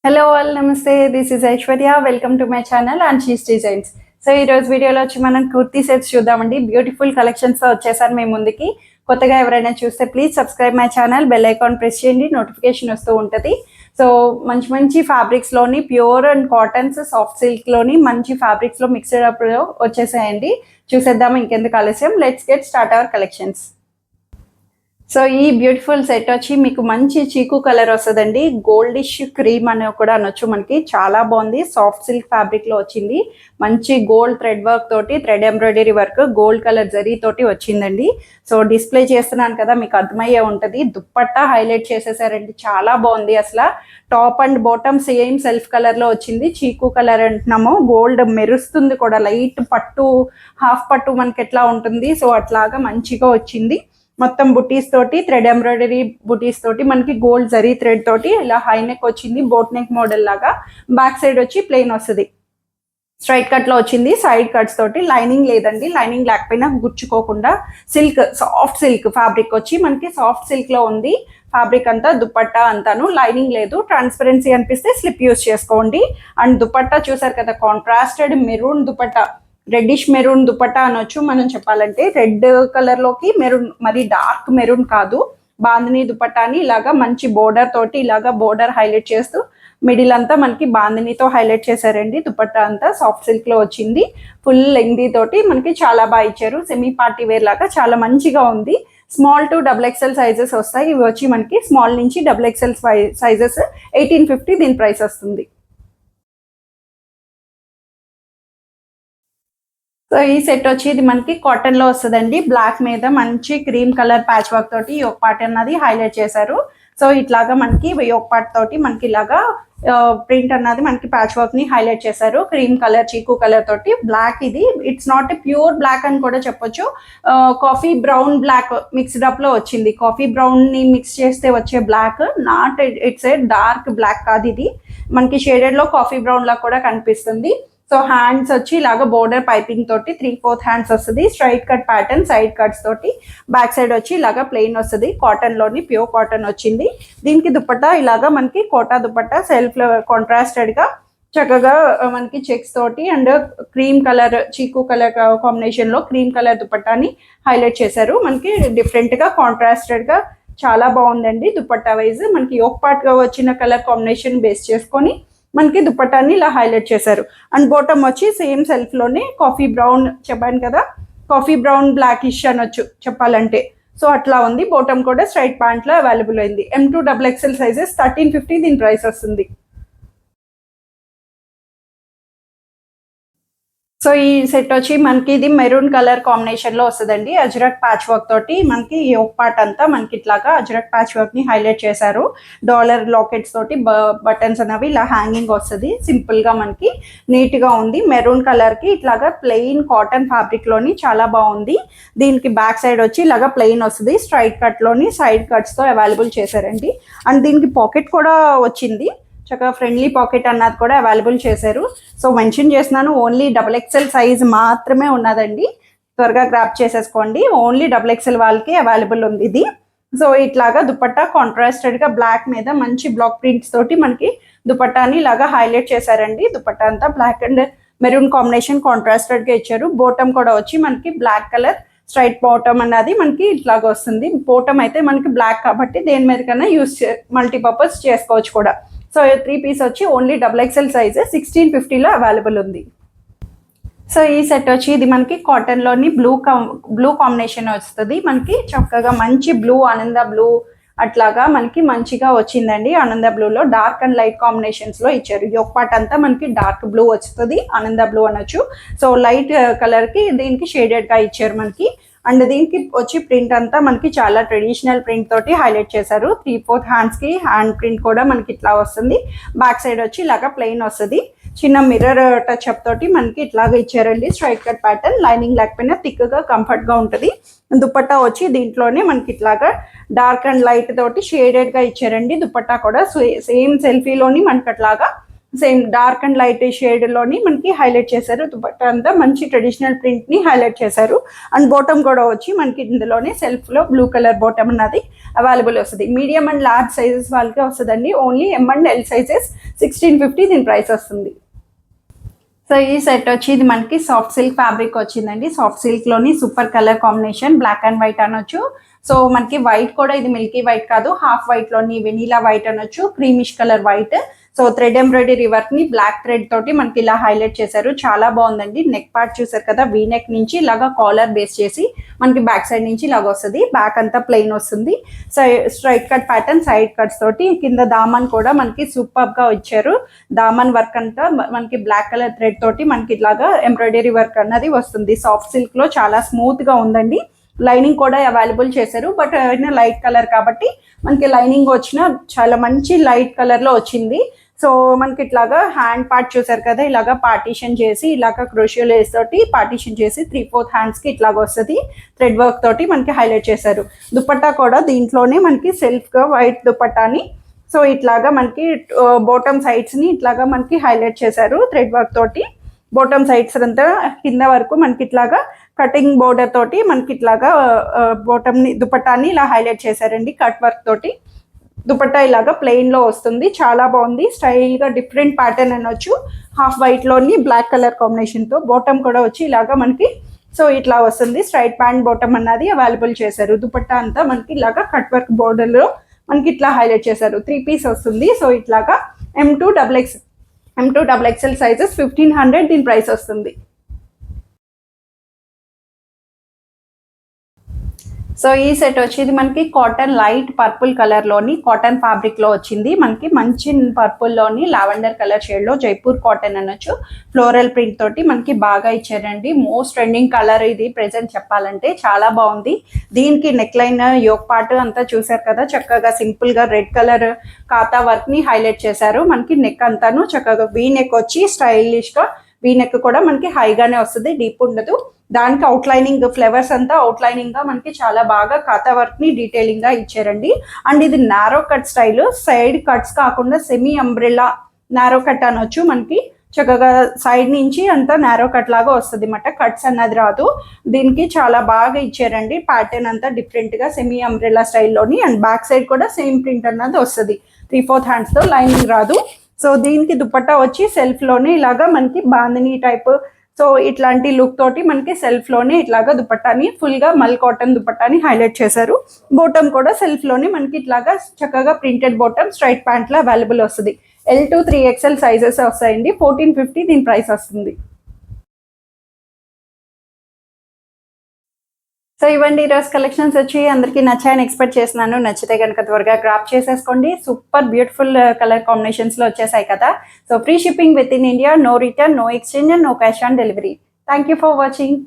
Hello all నమస్తే. This is Aishwarya. Welcome to my channel and she's designs. So ఈ రోజు వీడియోలో వచ్చి మనం కుర్తీ సెట్స్ చూద్దామండి. బ్యూటిఫుల్ కలెక్షన్స్తో వచ్చేసాను మీ ముందుకి. కొత్తగా ఎవరైనా చూస్తే please subscribe my channel, bell icon press చేయండి, నోటిఫికేషన్ వస్తూ ఉంటుంది. సో మంచి మంచి ఫ్యాబ్రిక్స్లోని ప్యూర్ అండ్ కాటన్స్, సాఫ్ట్ సిల్క్లోని మంచి ఫ్యాబ్రిక్స్లో మిక్స్డ్ అప్లో వచ్చేసాయండి. చూసేద్దాము ఇంకెందుకు ఆలస్యం. Let's get start our collections. So ఈ బ్యూటిఫుల్ సెట్ వచ్చి మీకు మంచి చీకు కలర్ వస్తుందండి. గోల్డిష్ క్రీమ్ అని కూడా అనొచ్చు. మనకి చాలా బాగుంది. సాఫ్ట్ సిల్క్ ఫ్యాబ్రిక్ లో వచ్చింది. మంచి గోల్డ్ థ్రెడ్ వర్క్ తోటి, thread embroidery work, gold colour zari తోటి వచ్చిందండి. సో డిస్ప్లే చేస్తున్నాను కదా, మీకు అర్థమయ్యే ఉంటది. దుప్పట్టా హైలైట్ చేసేసారండి. చాలా బాగుంది. అసలు top and bottom same self colour లో వచ్చింది. చీకు కలర్ అంటున్నాము. గోల్డ్ మెరుస్తుంది కూడా. లైట్ పట్టు, హాఫ్ పట్టు మనకి ఎట్లా ఉంటుంది, సో అట్లాగా మంచిగా వచ్చింది. మొత్తం బుటీస్ తోటి, థ్రెడ్ ఎంబ్రాయిడరీ బుటీస్ తోటి, మనకి గోల్డ్ జరీ థ్రెడ్ తోటి ఇలా హై నెక్ వచ్చింది. బోట్ నెక్ మోడల్ లాగా. బ్యాక్ సైడ్ వచ్చి ప్లెయిన్ వస్తుంది. స్ట్రైట్ కట్ లో వచ్చింది. సైడ్ కట్స్ తోటి. లైనింగ్ లేదండి. లైనింగ్ లేకపోయినా గుచ్చుకోకుండా సిల్క్, సాఫ్ట్ సిల్క్ ఫ్యాబ్రిక్ వచ్చి మనకి సాఫ్ట్ సిల్క్ లో ఉంది. ఫ్యాబ్రిక్ అంతా దుపట్టా అంతాను. లైనింగ్ లేదు. ట్రాన్స్పరెన్సీ అనిపిస్తే స్లిప్ యూస్ చేసుకోండి. అండ్ దుపట్టా చూసారు కదా, contrasted maroon dupatta, reddish maroon dupatta అనొచ్చు మనం చెప్పాలంటే. రెడ్ కలర్ లోకి మెరూన్, మరి డార్క్ మెరూన్ కాదు. బాందిని దుపట్టాని ఇలాగా మంచి బోర్డర్ తోటి ఇలాగా బోర్డర్ హైలైట్ చేస్తూ మిడిల్ అంతా మనకి బాందినితో హైలైట్ చేశారండి. దుపట్టా అంతా సాఫ్ట్ సిల్క్ లో వచ్చింది. ఫుల్ లెంగ్దీ తోటి మనకి చాలా బాగా ఇచ్చారు. సెమీ పార్టీ వేర్ లాగా చాలా మంచిగా ఉంది. స్మాల్ టు XXL సైజెస్ వస్తాయి. ఇవి వచ్చి మనకి స్మాల్ నుంచి XXL సైజెస్ 1850 దీని ప్రైస్ వస్తుంది. సో ఈ సెట్ వచ్చి ఇది మనకి కాటన్ లో వస్తుందండి. బ్లాక్ మీద మంచి క్రీమ్ కలర్ ప్యాచ్ వర్క్ తోటి యోక్ పార్ట్ అన్నది హైలైట్ చేశారు. సో ఇట్లాగా మనకి యోక్ పార్ట్ తోటి మనకి ఇలాగా ప్రింట్ అన్నది మనకి ప్యాచ్ వర్క్ ని హైలైట్ చేశారు. క్రీమ్ కలర్, చీకు కలర్ తోటి. బ్లాక్ ఇది it's not a pure black అని కూడా చెప్పొచ్చు. Coffee brown black mixed up లో వచ్చింది. కాఫీ బ్రౌన్ ని మిక్స్ చేస్తే వచ్చే black, not it's a dark black కాదు ఇది. మనకి షేడెడ్ లో కాఫీ బ్రౌన్ లా కూడా కనిపిస్తుంది. సో హ్యాండ్స్ వచ్చి ఇలాగ బోర్డర్ పైపింగ్ తోటి 3/4 హ్యాండ్స్ వస్తుంది. Straight cut pattern, side cuts తోటి. బ్యాక్ సైడ్ వచ్చి ఇలాగ ప్లెయిన్ వస్తుంది. కాటన్ లోని ప్యూర్ కాటన్ వచ్చింది. దీనికి దుపట్టా ఇలాగా మనకి కోటా దుపట్టా సెల్ఫ్ కాంట్రాస్టెడ్ గా చక్కగా మనకి చెక్స్ తోటి and cream colour, chiku colour combination లో క్రీమ్ కలర్ దుపట్టాని హైలైట్ చేశారు. మనకి డిఫరెంట్ గా కాంట్రాస్టెడ్ గా చాలా బాగుందండి. దుపట్టా వైజ్ మనకి యోక్ పార్ట్ గా వచ్చిన కలర్ కాంబినేషన్ బేస్ చేసుకొని మనకి దుపట్టాని ఇలా హైలైట్ చేశారు. అండ్ బాటమ్ వచ్చి సేమ్ సెల్ఫ్ లోనే కాఫీ బ్రౌన్ చెప్పాను కదా, కాఫీ బ్రౌన్ బ్లాకిష్ అనొచ్చు చెప్పాలంటే. సో అట్లా ఉంది. బాటమ్ కూడా స్ట్రైట్ ప్యాంట్ లో అవైలబుల్ అయింది. M2 XXL సైజెస్ 1350 దీని ప్రైస్ వస్తుంది. సో ఈ సెట్ వచ్చి మనకి ఇది మెరూన్ కలర్ కాంబినేషన్ లో వస్తుందండి. అజ్రక్ ప్యాచ్ వర్క్ తోటి మనకి యోక్ పార్ట్ అంతా మనకి ఇట్లాగా అజ్రక్ ప్యాచ్ వర్క్ ని హైలైట్ చేశారు. డాలర్ లాకెట్స్ తోటి బటన్స్ అనేవి ఇలా హ్యాంగింగ్ వస్తుంది. సింపుల్ గా మనకి నీట్ గా ఉంది. మెరూన్ కలర్ కి ఇట్లాగా ప్లెయిన్ కాటన్ ఫ్యాబ్రిక్ లోని చాలా బాగుంది. దీనికి బ్యాక్ సైడ్ వచ్చి ఇలాగా ప్లెయిన్ వస్తుంది. స్ట్రైట్ కట్ లోని సైడ్ కట్స్ తో అవైలబుల్ చేశారండి. అండ్ దీనికి పాకెట్ కూడా వచ్చింది. చక్కగా ఫ్రెండ్లీ పాకెట్ అన్నది కూడా అవైలబుల్ చేశారు. సో మెన్షన్ చేస్తున్నాను, ఓన్లీ XXL సైజ్ మాత్రమే ఉన్నదండి. త్వరగా గ్రాప్ చేసేసుకోండి. ఓన్లీ XXL వాళ్ళకి అవైలబుల్ ఉంది ఇది. సో ఇట్లాగా దుపట్టా కాంట్రాస్టెడ్ గా బ్లాక్ మీద మంచి బ్లాక్ ప్రింట్స్ తోటి మనకి దుపట్టాని ఇలాగా హైలైట్ చేశారండి. దుపట్టా అంతా black and maroon combination contrasted గా ఇచ్చారు. బాటమ్ కూడా వచ్చి మనకి బ్లాక్ కలర్ స్ట్రైట్ బాటమ్ అన్నది మనకి ఇట్లాగా వస్తుంది. బాటమ్ అయితే మనకి బ్లాక్ కాబట్టి దేని మీద కన్నా మల్టీపర్పస్ చేసుకోవచ్చు కూడా. సో 3 పీస్ వచ్చి ఓన్లీ XXL సైజ్ 1650లో అవైలబుల్ ఉంది. సో ఈ సెట్ వచ్చి ఇది మనకి కాటన్ లోని బ్లూ కాంబినేషన్ వస్తుంది. మనకి చక్కగా మంచి బ్లూ, ఆనంద బ్లూ అట్లాగా మనకి మంచిగా వచ్చిందండి. ఆనంద బ్లూలో డార్క్ అండ్ లైట్ కాంబినేషన్స్ లో ఇచ్చారు. యోక్ పార్ట్ అంతా మనకి డార్క్ బ్లూ వస్తుంది. ఆనంద బ్లూ అనొచ్చు. సో లైట్ కలర్ కి దీనికి షేడెడ్ గా ఇచ్చారు మనకి. అండ్ దీనికి వచ్చి ప్రింట్ అంతా మనకి చాలా ట్రెడిషనల్ ప్రింట్ తోటి హైలైట్ చేశారు. 3/4 హ్యాండ్స్ కి హ్యాండ్ ప్రింట్ కూడా మనకి ఇట్లా వస్తుంది. బ్యాక్ సైడ్ వచ్చి ఇలాగా ప్లెయిన్ వస్తుంది. చిన్న మిర్రర్ టచ్ అప్ తోటి మనకి ఇట్లాగా ఇచ్చారండి. స్ట్రైట్ కట్ ప్యాటర్న్, లైనింగ్ లేకపోయినా థిక్ గా కంఫర్ట్ గా ఉంటుంది. దుపట్టా వచ్చి దీంట్లోనే మనకి ఇట్లాగా డార్క్ అండ్ లైట్ తోటి షేడెడ్ గా ఇచ్చారండి. దుపట్టా కూడా సేమ్ సెల్ఫీలోని మనకి అట్లాగా same dark and light shade లోని మనకి హైలైట్ చేశారు. దుపట్టా అంతా మంచి ట్రెడిషనల్ ప్రింట్ ని హైలైట్ చేశారు. అండ్ బాటమ్ కూడా వచ్చి మనకి ఇందులోనే సెల్ఫ్ లో బ్లూ కలర్ బాటమ్ అన్నది అవైలబుల్ వస్తుంది. మీడియం అండ్ లార్జ్ సైజెస్ వాళ్ళకి వస్తుందండి. Only M and L sizes 1650 దీని ప్రైస్ వస్తుంది. సో ఈ సెట్ వచ్చి ఇది మనకి సాఫ్ట్ సిల్క్ ఫ్యాబ్రిక్ వచ్చిందండి. సాఫ్ట్ సిల్క్ లోని super colour combination, black and white అనొచ్చు. సో మనకి వైట్ కూడా ఇది మిల్కీ వైట్ కాదు, హాఫ్ వైట్ లోని వెనీలా వైట్ అనొచ్చు, creamish colour white. So thread embroidery work ని బ్లాక్ థ్రెడ్ తోటి మనకి ఇలా హైలైట్ చేశారు. చాలా బాగుందండి. నెక్ పార్ట్ చూసారు కదా, వీ నెక్ నుంచి ఇలాగా కాలర్ బేస్ చేసి మనకి బ్యాక్ సైడ్ నుంచి ఇలాగ వస్తుంది. బ్యాక్ అంతా ప్లెయిన్ వస్తుంది. Straight cut pattern, side cuts తోటి కింద దామన్ కూడా మనకి సూపర్ గా ఇచ్చారు. దామన్ వర్క్ అంతా మనకి బ్లాక్ కలర్ థ్రెడ్ తోటి మనకి ఇలాగా ఎంబ్రాయిడరీ వర్క్ అన్నది వస్తుంది. సాఫ్ట్ సిల్క్ లో చాలా స్మూత్ గా ఉందండి. లైనింగ్ కూడా అవైలబుల్ చేశారు. బట్ లైట్ కలర్ కాబట్టి మనకి లైనింగ్ వచ్చిన చాలా మంచి లైట్ కలర్ లో వచ్చింది. సో మనకి ఇట్లాగా హ్యాండ్ పార్ట్ చూసారు కదా, ఇలాగా పార్టీషన్ చేసి ఇలాగా క్రోషియో లేస్ తోటి పార్టీషన్ చేసి 3/4 హ్యాండ్స్ కి ఇట్లాగ వస్తుంది. థ్రెడ్ వర్క్ తోటి మనకి హైలైట్ చేశారు. దుపట్టా కూడా దీంట్లోనే మనకి సెల్ఫ్ గా వైట్ దుపట్టాని సో ఇట్లాగా మనకి బాటమ్ సైడ్స్ ని ఇట్లాగా మనకి హైలైట్ చేశారు థ్రెడ్ వర్క్ తోటి. బాటమ్ సైడ్స్ అంతా కింద వరకు మనకి ఇట్లాగా కటింగ్ బోర్డర్ తోటి మనకి ఇట్లాగా బాటమ్ ని దుపట్టాని ఇలా హైలైట్ చేశారండి కట్ వర్క్ తోటి. దుపట్టా ఇలాగా ప్లెయిన్ లో వస్తుంది. చాలా బాగుంది. స్టైల్ గా డిఫరెంట్ ప్యాటర్న్ అనొచ్చు. హాఫ్ వైట్ లోని బ్లాక్ కలర్ కాంబినేషన్ తో బాటమ్ కూడా వచ్చి ఇలాగా మనకి సో ఇట్లా వస్తుంది. స్ట్రైట్ ప్యాంట్ బాటమ్ అన్నది అవైలబుల్ చేశారు. దుపట్టా అంతా మనకి ఇలాగా కట్ వర్క్ బోర్డర్ లో మనకి ఇట్లా హైలైట్ చేశారు. 3 పీస్ వస్తుంది. సో ఇట్లాగా M2XXL సైజెస్ 1500 దీని ప్రైస్ వస్తుంది. సో ఈ సెట్ వచ్చి ఇది మనకి కాటన్ లైట్ పర్పుల్ కలర్ లోని కాటన్ ఫ్యాబ్రిక్ లో వచ్చింది. మనకి మంచి పర్పుల్ లోని లావెండర్ కలర్ షేడ్ లో జైపూర్ కాటన్ అనొచ్చు. ఫ్లోరల్ ప్రింట్ తోటి మనకి బాగా ఇచ్చారండి. మోస్ట్ ట్రెండింగ్ కలర్ ఇది ప్రెసెంట్ చెప్పాలంటే. చాలా బాగుంది. దీనికి నెక్ లైన్ యోక్ పార్ట్ అంతా చూసారు కదా, చక్కగా సింపుల్ గా రెడ్ కలర్ కాతా వర్క్ ని హైలైట్ చేశారు. మనకి నెక్ అంతాను చక్కగా వీ నెక్ వచ్చి స్టైలిష్ గా వీ నెక్ కూడా మనకి హైగానే వస్తుంది, డీప్ ఉండదు. దానికి అవుట్లైనింగ్ ఫ్లవర్స్ అంతా అవుట్లైనింగ్ గా మనకి చాలా బాగా కాతా వర్క్ ని డీటెయిలింగ్ గా ఇచ్చారండి. అండ్ ఇది narrow cut style, side cuts కాకుండా సెమీ అంబ్రెల్లా నారో కట్ అనొచ్చు. మనకి చక్కగా సైడ్ నుంచి అంతా నారో కట్ లాగా వస్తుంది అన్నమాట. కట్స్ అన్నది రాదు. దీనికి చాలా బాగా ఇచ్చారండి. ప్యాటర్న్ అంతా డిఫరెంట్ గా సెమీ అంబ్రెల్లా స్టైల్లోని. అండ్ బ్యాక్ సైడ్ కూడా సేమ్ ప్రింట్ అన్నది వస్తుంది. 3/4 హ్యాండ్స్ తో, లైనింగ్ రాదు. సో దీనికి దుపట్టా వచ్చి సెల్ఫ్ లోనే ఇలాగా మనకి బాందిని టైప్ సో ఇట్లాంటి లుక్ తోటి మనకి సెల్ఫ్ లోనే ఇట్లాగా దుపట్టాని ఫుల్ గా మల్ కాటన్ దుపట్టాని హైలైట్ చేశారు. బాటమ్ కూడా సెల్ఫ్ లోనే మనకి ఇట్లాగా చక్కగా ప్రింటెడ్ బాటమ్ స్ట్రైట్ ప్యాంట్ లో అవైలబుల్ వస్తుంది. L2 3XL సైజెస్ వస్తాయండి. 1450 దీని ప్రైస్ వస్తుంది. సో ఇవ్వండి ఈరోజు కలెక్షన్స్ వచ్చి అందరికీ నచ్చాయని ఎక్స్పెక్ట్ చేస్తున్నాను. నచ్చితే కనుక త్వరగా గ్రాప్ చేసేసుకోండి. సూపర్ బ్యూటిఫుల్ కలర్ కాంబినేషన్స్ లో వచ్చేసాయి కదా. So free shipping within India, no return, no exchange and no cash on delivery. Thank you for watching.